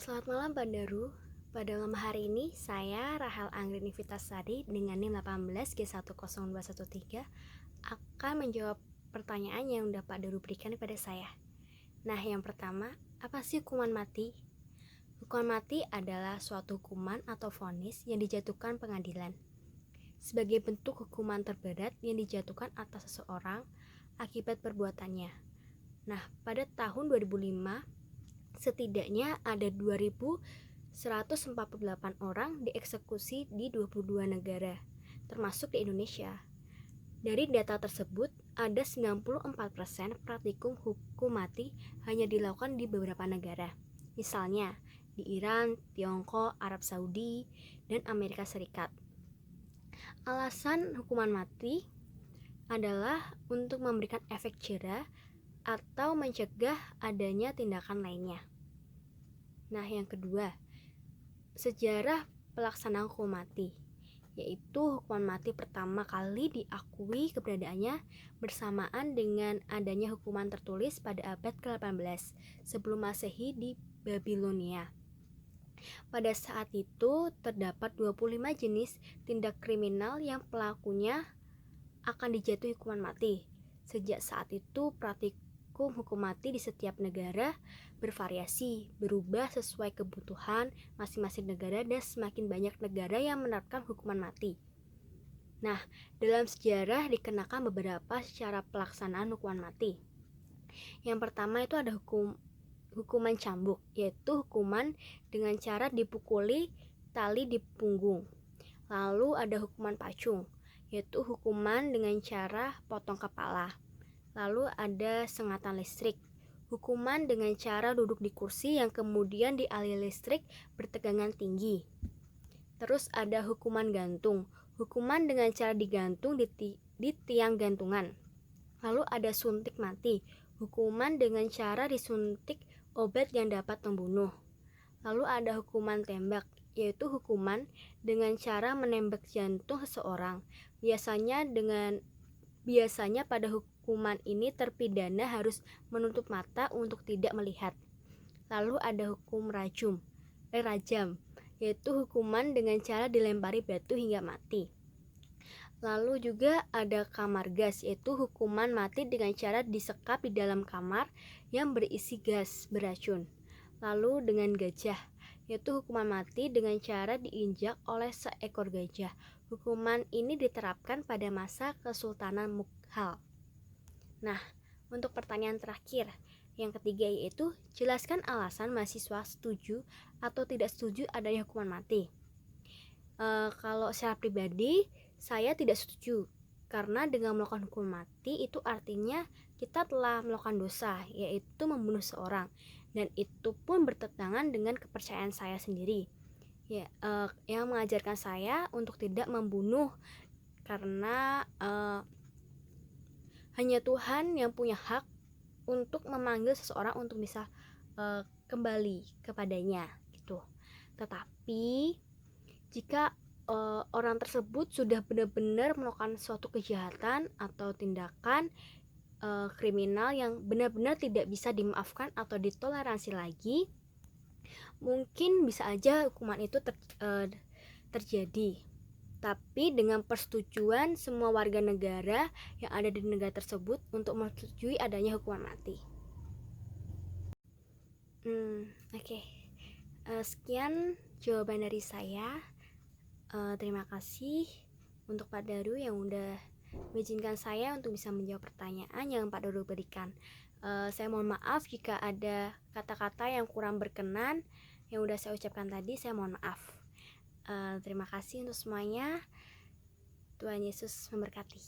Selamat malam Pak Daru. Pada malam hari ini, saya Rahel Anggrini Vitasari dengan NIM 18G10213 akan menjawab pertanyaan yang udah Pak Daru berikan kepada saya. Nah, yang pertama, apa sih hukuman mati? Hukuman mati adalah suatu hukuman atau vonis yang dijatuhkan pengadilan sebagai bentuk hukuman terberat yang dijatuhkan atas seseorang akibat perbuatannya. Nah, pada tahun 2005, setidaknya ada 2.148 orang dieksekusi di 22 negara, termasuk di Indonesia. Dari data tersebut, ada 94% praktikum hukum mati hanya dilakukan di beberapa negara. Misalnya, di Iran, Tiongkok, Arab Saudi, dan Amerika Serikat. Alasan hukuman mati adalah untuk memberikan efek jera atau mencegah adanya tindakan lainnya. Nah, yang kedua, sejarah pelaksanaan hukuman mati, yaitu hukuman mati pertama kali diakui keberadaannya bersamaan dengan adanya hukuman tertulis pada abad ke-18 sebelum Masehi di Babilonia. Pada saat itu terdapat 25 jenis tindak kriminal yang pelakunya akan dijatuhi hukuman mati. Sejak saat itu praktikum hukum mati di setiap negara bervariasi, berubah sesuai kebutuhan masing-masing negara dan semakin banyak negara yang menerapkan hukuman mati. Nah, dalam sejarah dikenakan beberapa cara pelaksanaan hukuman mati. Yang pertama itu ada hukuman cambuk, yaitu hukuman dengan cara dipukuli tali di punggung. Lalu ada hukuman pacung, yaitu hukuman dengan cara potong kepala. Lalu ada sengatan listrik, hukuman dengan cara duduk di kursi yang kemudian dialiri listrik bertegangan tinggi. Terus ada hukuman gantung, hukuman dengan cara digantung di tiang gantungan. Lalu ada suntik mati, hukuman dengan cara disuntik obat yang dapat membunuh. Lalu ada hukuman tembak, yaitu hukuman dengan cara menembak jantung seseorang. Biasanya pada hukuman ini terpidana harus menutup mata untuk tidak melihat. Lalu ada hukum rajam, yaitu hukuman dengan cara dilempari batu hingga mati. Lalu juga ada kamar gas, yaitu hukuman mati dengan cara disekap di dalam kamar yang berisi gas beracun. Lalu dengan gajah, yaitu hukuman mati dengan cara diinjak oleh seekor gajah. Hukuman ini diterapkan pada masa Kesultanan Mughal. Nah, untuk pertanyaan terakhir, yang ketiga yaitu jelaskan alasan mahasiswa setuju atau tidak setuju adanya hukuman mati. Kalau secara pribadi, saya tidak setuju, karena dengan melakukan hukuman mati itu artinya kita telah melakukan dosa, yaitu membunuh seorang, dan itu pun bertentangan dengan kepercayaan saya sendiri, yang mengajarkan saya untuk tidak membunuh, karena hanya Tuhan yang punya hak untuk memanggil seseorang untuk bisa kembali kepadanya gitu. Tetapi jika orang tersebut sudah benar-benar melakukan suatu kejahatan atau tindakan kriminal yang benar-benar tidak bisa dimaafkan atau ditoleransi lagi, mungkin bisa aja hukuman itu terjadi. Tapi dengan persetujuan semua warga negara yang ada di negara tersebut untuk menyetujui adanya hukuman mati. Oke. Sekian jawaban dari saya. Terima kasih untuk Pak Daru yang udah mengizinkan saya untuk bisa menjawab pertanyaan yang Pak Daru berikan. Saya mohon maaf jika ada kata-kata yang kurang berkenan yang udah saya ucapkan tadi. Saya mohon maaf. Terima kasih untuk semuanya. Tuhan Yesus memberkati.